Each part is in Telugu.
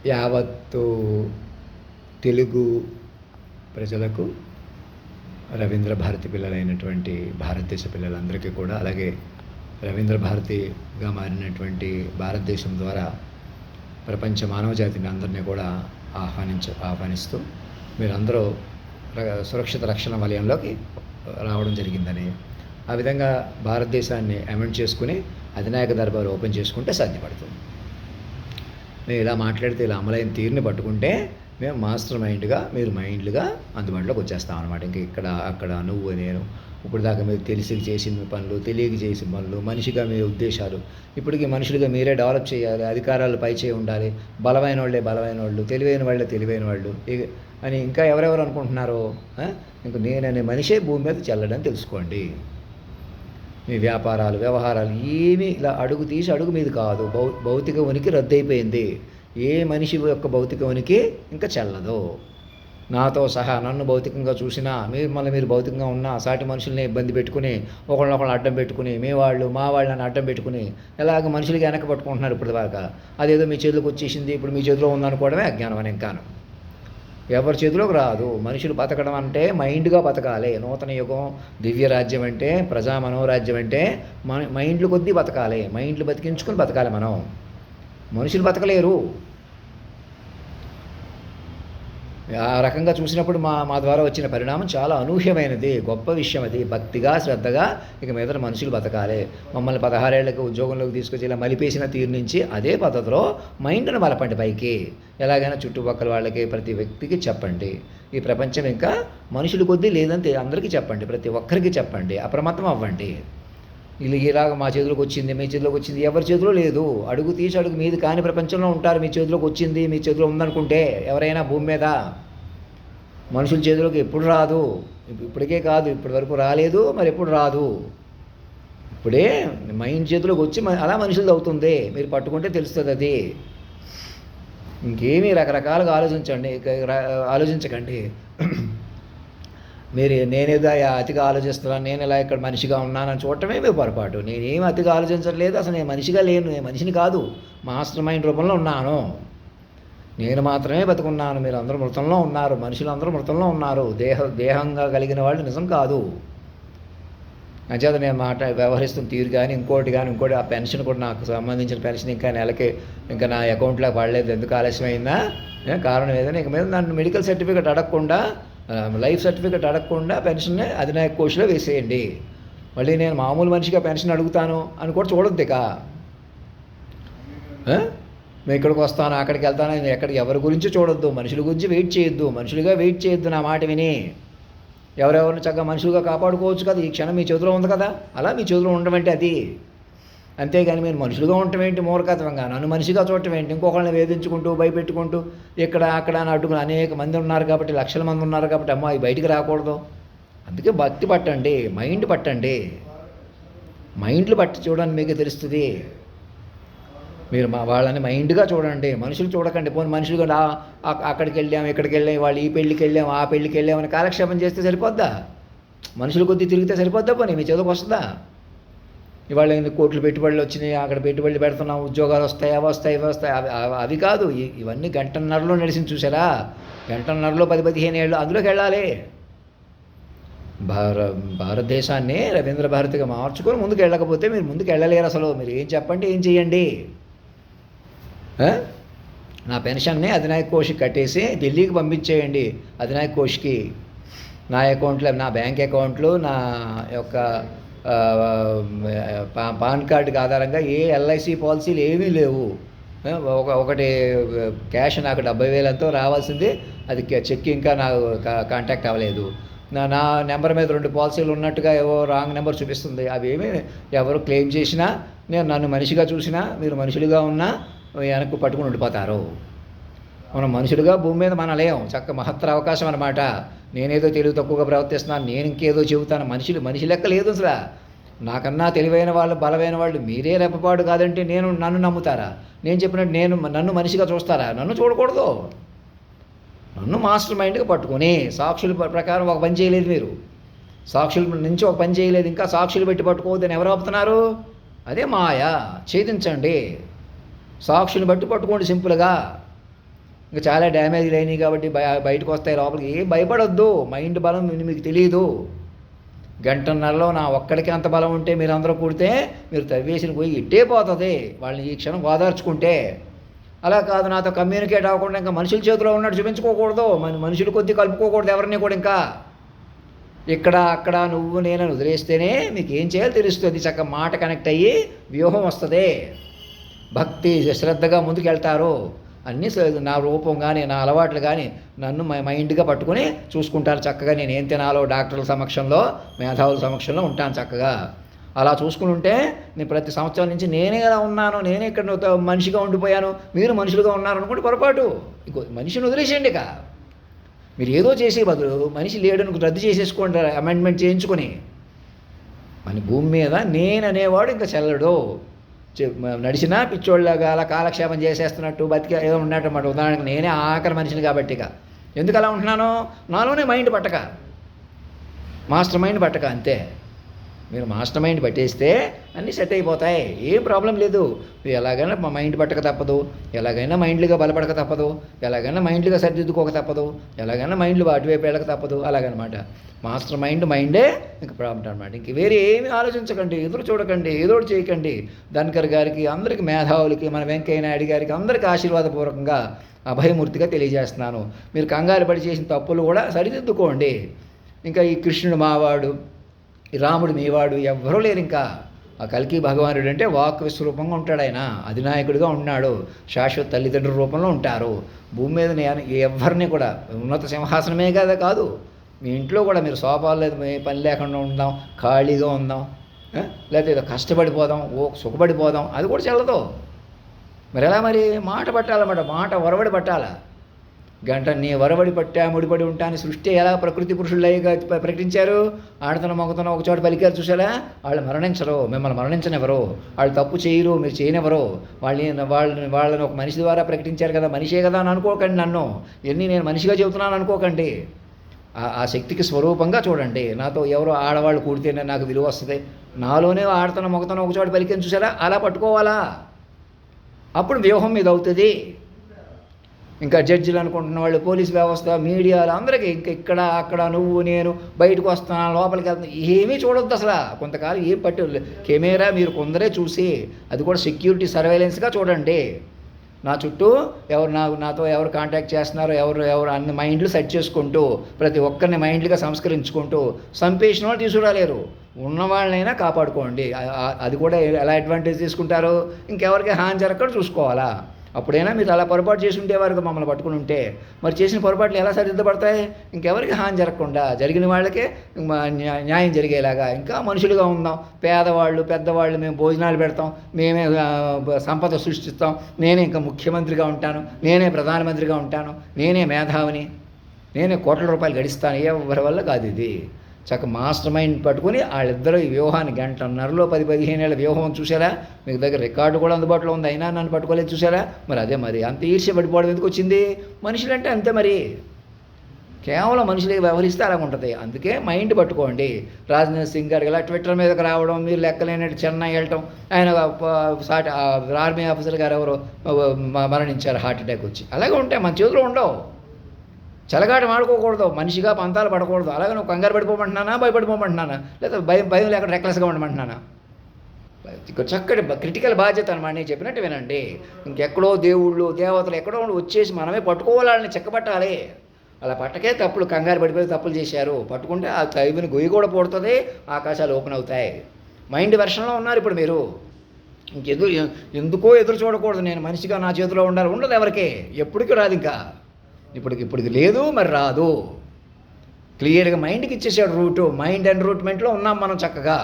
యావత్తు తెలుగు ప్రజలకు, రవీంద్ర భారతి పిల్లలైనటువంటి భారతదేశ పిల్లలందరికీ కూడా, అలాగే రవీంద్ర భారతిగా మారినటువంటి భారతదేశం ద్వారా ప్రపంచ మానవ జాతిని అందరినీ కూడా ఆహ్వానిస్తూ మీరందరూ సురక్షిత రక్షణ వలయంలోకి రావడం జరిగిందని, ఆ విధంగా భారతదేశాన్ని అమెండ్ చేసుకుని అధినాయక దర్బారు ఓపెన్ చేసుకుంటే సాధ్యపడుతుంది. మేము ఇలా మాట్లాడితే ఇలా అమలైన తీరుని పట్టుకుంటే మేము మాస్టర్ మైండ్గా, మీరు మైండ్లుగా అందుబాటులోకి వచ్చేస్తాం అనమాట. ఇంక ఇక్కడ అక్కడ నువ్వు నేను ఇప్పుడు దాకా మీరు తెలిసి చేసిన పనులు, తెలియక చేసిన పనులు, మనిషిగా మీ ఉద్దేశాలు, ఇప్పటికీ మనుషులుగా మీరే డెవలప్ చేయాలి, అధికారాలు పైచే ఉండాలి, బలమైన వాళ్ళు, తెలివైన వాళ్ళు అని ఇంకా ఎవరెవరు అనుకుంటున్నారో, ఇంక నేననే మనిషే భూమి మీద చెల్లడని తెలుసుకోండి. మీ వ్యాపారాలు, వ్యవహారాలు ఏమీ ఇలా అడుగు తీసి అడుగు మీద కాదు. భౌతిక ఉనికి రద్దయిపోయింది. ఏ మనిషి యొక్క భౌతిక ఉనికి ఇంకా చెల్లదు. నాతో సహా నన్ను భౌతికంగా చూసినా, మీరు భౌతికంగా ఉన్నా, సాటి మనుషుల్ని ఇబ్బంది పెట్టుకుని, ఒకళ్ళనొకళ్ళు అడ్డం పెట్టుకుని, మా వాళ్ళని అడ్డం పెట్టుకుని ఎలాగ మనుషులకి వెనక పట్టుకుంటున్నారు ఇప్పుడు దాకా. అదేదో మీ చేతిలోకి వచ్చేసింది, ఇప్పుడు మీ చేతిలో ఉందనుకోవడమే అజ్ఞానం అని. ఇంకాను ఎవరి చేతిలోకి రాదు. మనుషులు బతకడం అంటే మైండ్గా బతకాలి. నూతన యుగం దివ్య రాజ్యం అంటే, ప్రజా మనోరాజ్యం అంటే మైండ్లు కొద్దీ బతకాలి. మైండ్లు బతికించుకొని బతకాలి. మనుషులు బతకలేరు. ఆ రకంగా చూసినప్పుడు మా ద్వారా వచ్చిన పరిణామం చాలా అనూహ్యమైనది, గొప్ప విషయం. అది భక్తిగా, శ్రద్ధగా ఇక మీద మనుషులు బతకాలి. మమ్మల్ని 16 ఏళ్ళకి ఉద్యోగంలోకి తీసుకొచ్చి ఇలా మలిపేసిన తీరు నుంచి అదే పద్ధతిలో మైండ్ను మలపండి పైకి. ఎలాగైనా చుట్టుపక్కల వాళ్ళకి, ప్రతి వ్యక్తికి చెప్పండి. ఈ ప్రపంచం ఇంకా మనుషుల కొద్దీ లేదని అందరికీ చెప్పండి. ప్రతి ఒక్కరికి చెప్పండి. అప్రమత్తం అవ్వండి. ఇలాగ మా చేతిలోకి వచ్చింది, మీ చేతిలోకి వచ్చింది, ఎవరి చేతిలో లేదు. అడుగు తీసి అడుగు మీది కాని ప్రపంచంలో ఉంటారు. మీ చేతిలోకి వచ్చింది, మీ చేతిలో ఉందనుకుంటే ఎవరైనా భూమి మీద మనుషుల చేతిలోకి ఎప్పుడు రాదు. ఇప్పటికే కాదు, ఇప్పటి వరకు రాలేదు, మరి ఎప్పుడు రాదు. ఇప్పుడే మైండ్ చేతిలోకి వచ్చి అలా మనుషులది అవుతుంది. మీరు పట్టుకుంటే తెలుస్తుంది అది. ఇంకేమీ రకరకాలుగా ఆలోచించకండి. మీరు నేనేదో అతిగా ఆలోచిస్తున్నాను, నేను ఇలా ఇక్కడ మనిషిగా ఉన్నానని చూడటమే మీ పొరపాటు. నేనేం అతిగా ఆలోచించట్లేదు. అసలు నేను మనిషిగా లేను, నేను మనిషిని కాదు, మాస్టర్ మైండ్ రూపంలో ఉన్నాను. నేను మాత్రమే బతుకున్నాను. మీరు అందరూ మృతంలో ఉన్నారు. మనుషులందరూ మృతంలో ఉన్నారు. దేహంగా కలిగిన వాళ్ళు నిజం కాదు. అంచేత నేను వ్యవహరిస్తున్న తీరు కానీ ఇంకోటి ఆ పెన్షన్ కూడా, నాకు సంబంధించిన పెన్షన్ ఇంకా నెలకి ఇంకా నా అకౌంట్లోకి పడలేదు. ఎందుకు ఆలస్యమైందా, కారణం ఏదైనా ఇక మీద నన్ను మెడికల్ సర్టిఫికేట్ అడగకుండా, లైఫ్ సర్టిఫికేట్ అడగకుండా పెన్షన్ అధినాయక కోష్లో వేసేయండి. మళ్ళీ నేను మామూలు మనిషిగా పెన్షన్ అడుగుతాను అని కూడా చూడొద్దు. ఇక మేము ఇక్కడికి వస్తాను, అక్కడికి వెళ్తాను, ఎవరి గురించి చూడొద్దు. మనుషుల గురించి మనుషులుగా వెయిట్ చేయొద్దు. నా మాట విని ఎవరెవరిని చక్కగా మనుషులుగా కాపాడుకోవచ్చు కదా. ఈ క్షణం మీ చేతిలో ఉంది కదా, అలా మీ చేతిలో ఉండడం అంటే అది. అంతేగాని మీరు మనుషులుగా ఉండటం ఏంటి, మూర్ఖత్వంగా నన్ను మనిషిగా చూడటం ఏంటి, ఇంకొకళ్ళని వేధించుకుంటూ భయపెట్టుకుంటూ ఇక్కడ అక్కడ అని అడ్డుకుని అనేక మంది ఉన్నారు కాబట్టి, లక్షల మంది ఉన్నారు కాబట్టి అమ్మ అవి బయటికి రాకూడదు. అందుకే భక్తి పట్టండి, మైండ్ పట్టండి. మైండ్లు పట్టి చూడండి, మీకు తెలుస్తుంది. మీరు వాళ్ళని మైండ్గా చూడండి, మనుషులు చూడకండి. పోనీ మనుషులు కూడా అక్కడికి వెళ్ళాం, ఇక్కడికి వెళ్ళాం, వాళ్ళు ఈ పెళ్ళికి వెళ్ళాం, ఆ పెళ్ళికి వెళ్ళామని కాలక్షేపం చేస్తే సరిపోద్దా? మనుషుల కొద్దీ తిరిగితే సరిపోద్దా? పోనీ మీ చేతికి వస్తుందా? ఇవాళ కోట్లు పెట్టుబడులు వచ్చినాయి, అక్కడ పెట్టుబడులు పెడుతున్నాం, ఉద్యోగాలు వస్తాయి, అవి వస్తాయి. అవి కాదు. ఇవన్నీ గంటన్నరలో నడిచింది చూసారా? గంటన్నరలో 10-15 ఏళ్ళు అందులోకి వెళ్ళాలి. భారతదేశాన్ని రవీంద్ర భారతిగా మార్చుకొని ముందుకు వెళ్ళకపోతే మీరు ముందుకు వెళ్ళలేరు. అసలు మీరు ఏం చెప్పండి, ఏం చెయ్యండి. నా పెన్షన్ని అధినాయక కోష్కి కట్టేసి ఢిల్లీకి పంపించేయండి. అధినాయక కోష్కి నా అకౌంట్లో, నా బ్యాంక్ అకౌంట్లు, నా యొక్క పాన్ కార్డుకి ఆధారంగా ఏ ఎల్ఐసి పాలసీలు ఏమీ లేవు. ఒకటి క్యాష్ నాకు 70,000 రావాల్సింది, అది చెక్ ఇంకా నాకు కాంటాక్ట్ అవ్వలేదు. నా నెంబర్ మీద 2 పాలసీలు ఉన్నట్టుగా ఏవో రాంగ్ నెంబర్ చూపిస్తుంది. అవి ఏమీ ఎవరు క్లెయిమ్ చేసినా, నన్ను మనిషిగా చూసినా, మీరు మనుషులుగా ఉన్నా వెనక్కు పట్టుకుని ఉండిపోతారు. మనం మనుషులుగా భూమి మీద మనం లేం. చక్క మహత్తర అవకాశం అన్నమాట. నేనేదో తెలివి తక్కువగా ప్రవర్తిస్తున్నాను, నేను ఇంకేదో చెబుతాను. మనిషి లెక్క లేదు అసలు. నాకన్నా తెలివైన వాళ్ళు, బలమైన వాళ్ళు మీరే రెప్పపాటు కాదంటే నన్ను నమ్ముతారా? నేను చెప్పినట్టు నన్ను మనిషిగా చూస్తారా? నన్ను చూడకూడదు. నన్ను మాస్టర్ మైండ్గా పట్టుకొని సాక్షుల ప్రకారం ఒక పని చేయలేదు. మీరు సాక్షుల నుంచి ఒక పని చేయలేదు, ఇంకా సాక్షులు పెట్టి పట్టుకోవద్దని ఎవరు ఆపుతున్నారు? అదే మాయ. ఛేదించండి. సాక్షులు బట్టి పట్టుకోండి సింపుల్గా. ఇంకా చాలా డ్యామేజ్లు అయినాయి కాబట్టి బయటకు వస్తాయి లోపలికి. ఏం భయపడొద్దు, మైండ్ బలం మీకు తెలియదు. గంటన్నరలో నా ఒక్కడికి అంత బలం ఉంటే మీరు అందరూ కూడితే మీరు తవ్వేసిన పోయి ఇట్టే పోతుంది వాళ్ళని ఈ క్షణం ఓదార్చుకుంటే. అలా కాదు, నాతో కమ్యూనికేట్ అవ్వకుండా ఇంకా మనుషుల చేతిలో ఉన్నట్టు చూపించుకోకూడదు, మనుషులు కొద్ది కలుపుకోకూడదు ఎవరిని కూడా. ఇంకా ఇక్కడ అక్కడ నువ్వు నేనని వదిలేస్తేనే మీకు ఏం చేయాలో తెలుస్తుంది. చక్క మాట కనెక్ట్ అయ్యి వ్యూహం వస్తుంది. భక్తి శ్రద్ధగా ముందుకు వెళ్తారు. అన్నీ నా రూపం కానీ నా అలవాట్లు కానీ నన్ను మైండ్గా పట్టుకుని చూసుకుంటారు చక్కగా. నేను ఏం తినాలో డాక్టర్ల సమక్షంలో మేధావుల సమక్షంలో ఉంటాను చక్కగా. అలా చూసుకుని ఉంటే నేను ప్రతి సంవత్సరం నుంచి నేనే ఎలా ఉన్నాను, నేనే ఇక్కడ మనిషిగా ఉండిపోయాను, మీరు మనుషులుగా ఉన్నారు అనుకుంటే పొరపాటు. ఇంకో మనిషిని వదిలేసేయండి. ఇక మీరు ఏదో చేసే బదులు మనిషి లేడని రద్దు చేసేసుకోండి, అమెండ్మెంట్ చేయించుకొని. మన భూమి మీద నేననేవాడు ఇంకా చెల్లడు. నడిచినా పిచ్చోళ్ళగా అలా కాలక్షేపం చేసేస్తున్నట్టు బతికి ఏదో ఉన్నట్టు అన్నమాట. ఉదాహరణకు నేనే ఆఖరి మనిషిని కాబట్టి. ఇక ఎందుకు అలా ఉంటున్నాను, నాలోనే మైండ్ పట్టక, మాస్టర్ మైండ్ పట్టక, అంతే. మీరు మాస్టర్ మైండ్ పట్టేస్తే అన్నీ సెట్ అయిపోతాయి, ఏం ప్రాబ్లం లేదు. మీరు ఎలాగైనా మా మైండ్ పట్టక తప్పదు, ఎలాగైనా మైండ్లుగా బలపడక తప్పదు, ఎలాగైనా మైండ్లుగా సరిదిద్దుకోక తప్పదు, ఎలాగైనా మైండ్లు అటువైపు వెళ్ళక తప్పదు. అలాగనమాట మాస్టర్ మైండే ఇంకా ప్రాబ్లం అనమాట. ఇంక వేరే ఏమి ఆలోచించకండి, ఎదురు చూడకండి, ఏదో చేయకండి. ధన్కర్ గారికి, అందరికీ మేధావులకి, మన వెంకయ్య నాయుడు గారికి అందరికీ ఆశీర్వాదపూర్వకంగా అభయమూర్తిగా తెలియజేస్తున్నాను. మీరు కంగారు పడి చేసిన తప్పులు కూడా సరిదిద్దుకోండి. ఇంకా ఈ కృష్ణుడు మావాడు, ఈ రాముడు మీవాడు ఎవ్వరూ లేరు. ఇంకా ఆ కల్కి భగవానుడు అంటే వాక్ విశ్వరూపంగా ఉంటాడు. ఆయన అధినాయకుడిగా ఉన్నాడు, శాశ్వత తల్లిదండ్రుల రూపంలో ఉంటారు. భూమి మీద నేను ఎవరిని కూడా ఉన్నత సింహాసనమే కదా కాదు, మీ ఇంట్లో కూడా మీరు సోఫాలు లేదు పని లేకుండా ఉందాం, ఖాళీగా ఉందాం, లేకపోతే ఏదో కష్టపడిపోదాం, సుఖపడిపోదాం, అది కూడా చెల్లదు. మరి ఎలా మరి మాట పట్టాలన్నమాట, మాట వరవడి పట్టాలా. గంట నీ వరవడి పట్టా ముడిపడి ఉంటాను. సృష్టి ఎలా ప్రకృతి పురుషులైగా ప్రకటించారు, ఆడతన మొగతన ఒక చోట పలికారు చూసారా. వాళ్ళు మరణించరు, మిమ్మల్ని మరణించనివ్వరు, వాళ్ళు తప్పు చేయరు, మీరు చేయనివ్వరు. వాళ్ళని ఒక మనిషి ద్వారా ప్రకటించారు కదా, మనిషే కదా అని అనుకోకండి. నన్ను ఎన్ని నేను మనిషిగా చెబుతున్నాను అనుకోకండి. ఆ శక్తికి స్వరూపంగా చూడండి. నాతో ఎవరో ఆడవాళ్ళు కూడితేనే నాకు విలువ వస్తుంది, నాలోనే ఆడతన మొగతన ఒక చోట పలికాను చూసారా, అలా పట్టుకోవాలా. అప్పుడు వ్యూహం మీద అవుతుంది. ఇంకా జడ్జిలు అనుకుంటున్న వాళ్ళు, పోలీస్ వ్యవస్థ, మీడియాలు అందరికీ ఇంకా ఇక్కడ అక్కడ నువ్వు నేను బయటకు వస్తున్నాను లోపలికి వెళ్తున్నా ఏమీ చూడొద్దు అసలు. కొంతకాలం ఏం పట్టు కెమెరా మీరు కొందరే చూసి, అది కూడా సెక్యూరిటీ సర్వేలెన్స్గా చూడండి. నా చుట్టూ నాతో ఎవరు కాంటాక్ట్ చేస్తున్నారో, ఎవరు అన్ని మైండ్లు సెట్ చేసుకుంటూ, ప్రతి ఒక్కరిని మైండ్లుగా సంస్కరించుకుంటూ, సంపేసిన వాళ్ళు తీసుకురాలేరు, ఉన్నవాళ్ళనైనా కాపాడుకోండి. అది కూడా ఎలా అడ్వాంటేజ్ తీసుకుంటారు, ఇంకెవరికి హాని జరగకుండా చూసుకోవాలా. అప్పుడైనా మీరు అలా పొరపాటు చేసి ఉండేవారు మమ్మల్ని పట్టుకుని ఉంటే. మరి చేసిన పొరపాట్లు ఎలా సరిదిద్దపడతాయి, ఇంకెవరికి హాని జరగకుండా జరిగిన వాళ్ళకే న్యాయం జరిగేలాగా ఇంకా మనుషులుగా ఉందాం. పేదవాళ్ళు పెద్దవాళ్ళు మేము భోజనాలు పెడతాం, మేమే సంపద సృష్టిస్తాం, నేనే ఇంకా ముఖ్యమంత్రిగా ఉంటాను, నేనే ప్రధానమంత్రిగా ఉంటాను, నేనే మేధావిని, నేనే కోట్ల రూపాయలు గడిస్తాను. ఎవరి వల్ల కాదు ఇది. చక్క మాస్టర్ మైండ్ పట్టుకుని వాళ్ళిద్దరూ ఈ వ్యూహాన్ని గంటన్నరలో 10-15 ఏళ్ళ వ్యూహం చూసారా. మీకు దగ్గర రికార్డు కూడా అందుబాటులో ఉంది, అయినా నన్ను పట్టుకోలేదు చూసారా. మరి అదే మరి అంత ఈర్ష్య పడిపోవడం ఎందుకు వచ్చింది. మనుషులంటే అంతే మరి, కేవలం మనుషులకి వ్యవహరిస్తే అలా ఉంటుంది. అందుకే మైండ్ పట్టుకోండి. రాజ్నాథ్ సింగ్ గారికి ఇలా ట్విట్టర్ మీదకి రావడం, మీరు లెక్కలేనట్టు చెన్నై వెళ్ళటం, ఆయన ఆర్మీ ఆఫీసర్ గారు ఎవరో మరణించారు హార్ట్ అటాక్ వచ్చి. అలాగే ఉంటాయి, మన చేతిలో ఉండవు. చెలగాట ఆడుకోకూడదు, మనిషిగా పంతాలు పడకూడదు. అలాగే నువ్వు కంగారు పడిపోమంటున్నానా, భయపడిపోమంటున్నానా, లేదా భయం లేకుండా రెక్లెస్గా ఉండమంటున్నానా. చక్కటి క్రిటికల్ బాధ్యత అనమాట. నేను చెప్పినట్టు వినండి. ఇంకెక్కడో దేవుళ్ళు దేవతలు ఎక్కడో వచ్చేసి మనమే పట్టుకోవాలని చెక్కపట్టాలి. అలా పట్టకే తప్పులు, కంగారు పడిపోయి తప్పులు చేశారు. పట్టుకుంటే ఆ తైవిని గొయ్యి కూడా పడుతుంది, ఆకాశాలు ఓపెన్ అవుతాయి. మైండ్ వెర్షన్లో ఉన్నారు ఇప్పుడు మీరు. ఎందుకో ఎదురు చూడకూడదు, నేను మనిషిగా నా చేతిలో ఉండాలి, ఉండదు ఎవరికి, ఎప్పటికీ రాదు. ఇంకా ఇప్పటికి లేదు, మరి రాదు. క్లియర్గా మైండ్కి ఇచ్చేసాడు రూటు. మైండ్ ఎన్రూట్మెంట్లో ఉన్నాం మనం చక్కగా.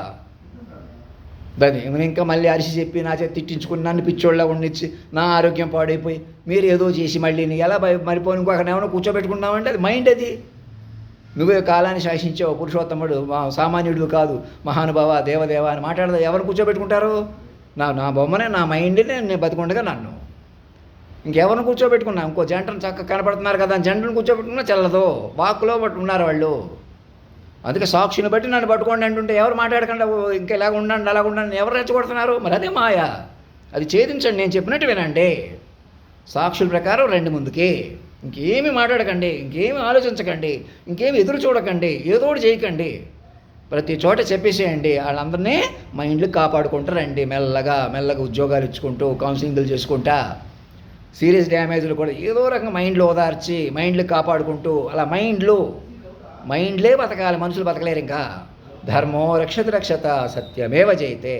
దాన్ని ఇంకా మళ్ళీ అరిసి చెప్పి నా చేతి తిట్టించుకుని నన్ను పిచ్చోళ్ళ ఉండిచ్చి నా ఆరోగ్యం పాడైపోయి మీరు ఏదో చేసి మళ్ళీ నీ ఎలా మరిపోయి ఇంకో అక్కడ ఏమైనా కూర్చోబెట్టుకున్నామంటే అది మైండ్. అది నువ్వే కాలాన్ని శాసించావు, పురుషోత్తముడు, సామాన్యుడు కాదు, మహానుభావ దేవదేవ అని మాట్లాడదా ఎవరు కూర్చోబెట్టుకుంటారు. నా బొమ్మనే, నా మైండ్నే నేను బతికుండగా నన్ను ఇంకెవరిని కూర్చోబెట్టుకున్నా. ఇంకో జంటను చక్కగా కనపడుతున్నారు కదా, జంటను కూర్చోబెట్టుకున్నా చెల్లదు. వాక్కులో బట్టి ఉన్నారు వాళ్ళు. అందుకే సాక్షిని బట్టి నన్ను పట్టుకోండి అంటుంటే ఎవరు మాట్లాడకుండా ఇంకా ఇలాగ ఉండండి అలాగ ఉండండి ఎవరు రెచ్చగొడుతున్నారు. మరి అదే మాయ, అది ఛేదించండి. నేను చెప్పినట్టు వినండి. సాక్షుల ప్రకారం రండి ముందుకి. ఇంకేమి మాట్లాడకండి, ఇంకేమి ఆలోచించకండి, ఇంకేమి ఎదురు చూడకండి, ఏదో ఒకటి చేయకండి. ప్రతి చోట చెప్పేసేయండి. వాళ్ళందరినీ మా ఇండ్లకు కాపాడుకుంటారండి. మెల్లగా మెల్లగా ఉద్యోగాలు ఇచ్చుకుంటూ, కౌన్సిలింగ్లు చేసుకుంటా, సీరియస్ డ్యామేజ్లు కూడా ఏదో రకంగా మైండ్లో ఓదార్చి, మైండ్లు కాపాడుకుంటూ, అలా మైండ్లే బతకాలి, మనుషులు బతకలేరు. ఇంకా ధర్మో రక్షతి రక్షత సత్యమేవ జయతే.